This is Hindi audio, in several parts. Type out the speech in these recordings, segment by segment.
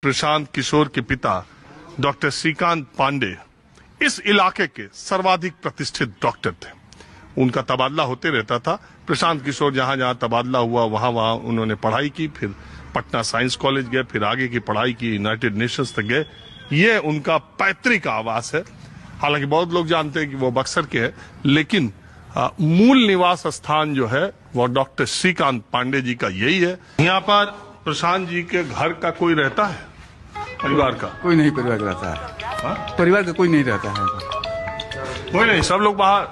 प्रशांत किशोर के पिता डॉक्टर श्रीकांत पांडे इस इलाके के सर्वाधिक प्रतिष्ठित डॉक्टर थे। उनका तबादला होते रहता था। प्रशांत किशोर जहां जहां तबादला हुआ वहां वहां उन्होंने पढ़ाई की, फिर पटना साइंस कॉलेज गए, फिर आगे की पढ़ाई की, यूनाइटेड नेशंस तक गए। ये उनका पैतृक आवास है। हालांकि बहुत लोग जानते हैं कि वो बक्सर के हैं, लेकिन मूल निवास स्थान जो है वो डॉक्टर श्रीकांत पांडे जी का यही है। यहाँ पर प्रशांत जी के घर का कोई रहता है? परिवार का कोई नहीं परिवार रहता है। हा? परिवार का कोई नहीं रहता है। कोई नहीं, सब लोग बाहर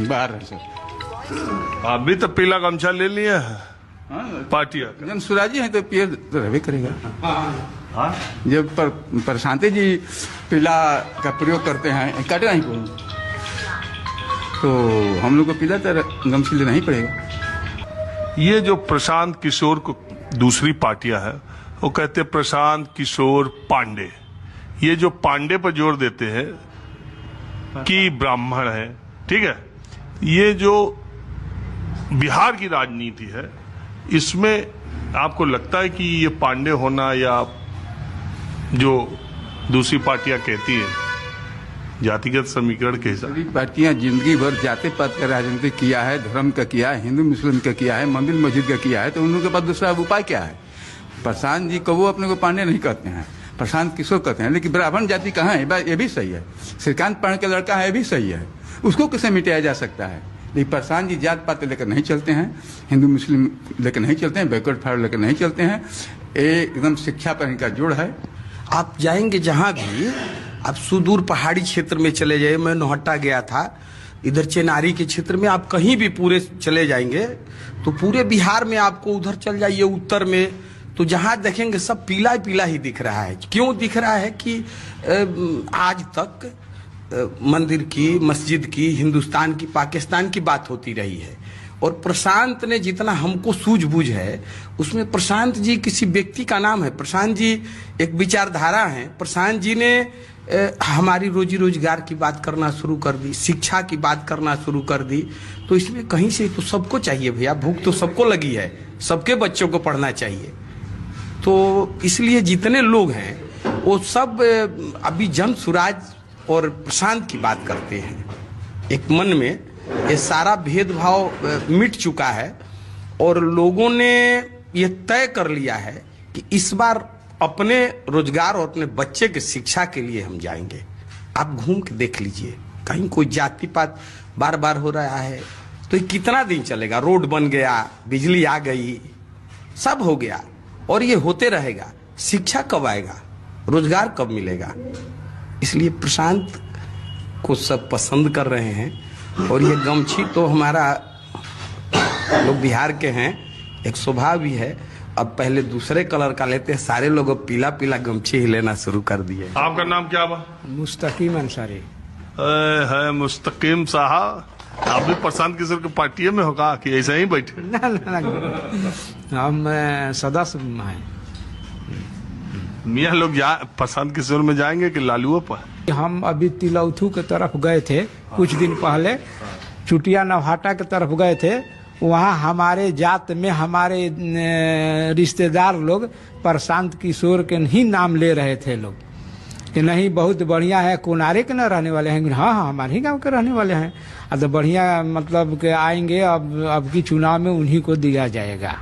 बाहर है सब। अभी तो पीला गमछा ले लिया है पार्टिया का। जन सुराजी है तो पियर तो रहबे करेगा। हाँ? जब प्रशांति जी पीला का प्रयोग करते हैं, काटे नहीं को, तो हम लोग को पीला तो गमछी लेना ही पड़ेगा। ये जो प्रशांत किशोर को दूसरी पार्टियां है वो कहते हैं प्रशांत किशोर पांडे। ये जो पांडे पर जोर देते हैं कि ब्राह्मण है, ठीक है। ये जो बिहार की राजनीति है इसमें आपको लगता है कि ये पांडे होना या जो दूसरी पार्टियां कहती है जातिगत समीकरण के हिसाब सभी पार्टियां जिंदगी भर जाति पात का राजनीति किया है, धर्म का किया है, हिंदू मुस्लिम का किया है, मंदिर मस्जिद का किया है, तो उन लोगों के पास दूसरा उपाय क्या है? प्रशांत जी को वो अपने को पांडे नहीं कहते हैं, प्रशांत किशोर कहते हैं। लेकिन ब्राह्मण जाति कहाँ है? ये भी सही है। श्रीकांत पांडे का लड़का है, ये भी सही है। उसको कैसे मिटाया जा सकता है? लेकिन प्रशांत जी जात पात लेकर नहीं चलते हैं, हिंदू मुस्लिम लेकर नहीं चलते हैं, बैकवर्ड फॉरवर्ड लेकर नहीं चलते हैं। एकदम शिक्षा पर इनका जोड़ है। आप जाएंगे जहां भी, आप सुदूर पहाड़ी क्षेत्र में चले जाइए। मैं नौहट्टा गया था, इधर चेनारी के क्षेत्र में आप कहीं भी पूरे चले जाएंगे तो पूरे बिहार में आपको उधर चल जाइए उत्तर में, तो जहां देखेंगे सब पीला पीला ही दिख रहा है। क्यों दिख रहा है कि आज तक मंदिर की, मस्जिद की, हिंदुस्तान की, पाकिस्तान की बात होती रही है। और प्रशांत ने जितना हमको सूझबूझ है उसमें प्रशांत जी किसी व्यक्ति का नाम है। प्रशांत जी एक विचारधारा है। प्रशांत जी ने हमारी रोजी रोजगार की बात करना शुरू कर दी, शिक्षा की बात करना शुरू कर दी। तो इसमें कहीं से तो सबको चाहिए भैया, भूख तो सबको लगी है, सबके बच्चों को पढ़ना चाहिए। तो इसलिए जितने लोग हैं वो सब अभी जन सुराज और प्रशांत की बात करते हैं। एक मन में ये सारा भेदभाव मिट चुका है और लोगों ने ये तय कर लिया है कि इस बार अपने रोजगार और अपने बच्चे के शिक्षा के लिए हम जाएंगे। आप घूम के देख लीजिए, कहीं कोई जाति पात बार बार हो रहा है तो ये कितना दिन चलेगा? रोड बन गया, बिजली आ गई, सब हो गया और ये होते रहेगा। शिक्षा कब आएगा? रोजगार कब मिलेगा? इसलिए प्रशांत को सब पसंद कर रहे हैं। और ये गमछी तो हमारा, लोग बिहार के हैं, एक स्वभाव भी है। अब पहले दूसरे कलर का लेते हैं, सारे लोग अब पीला पीला गमछी ही लेना शुरू कर दिए। आपका नाम क्या बा? मुस्तकीम अंसारी। है मुस्तकीम साहब, आप भी प्रशांत किशोर की पार्टी में होगा कि ऐसे ही बैठे? ना ना ना, हम सदस्य हैं। मियाँ लोग प्रशांत किशोर में जाएंगे कि लालुओं पर? हम अभी तिलौथू के तरफ गए थे कुछ दिन पहले, चुटिया नौहाटा के तरफ गए थे। वहाँ हमारे जात में हमारे रिश्तेदार लोग प्रशांत किशोर के ही नाम ले रहे थे लोग कि नहीं बहुत बढ़िया है, कोनारे के न रहने वाले हैं। हाँ हाँ, हमारे ही गांव के रहने वाले हैं। अब तो बढ़िया, मतलब कि आएंगे, अब की चुनाव में उन्हीं को दिया जाएगा।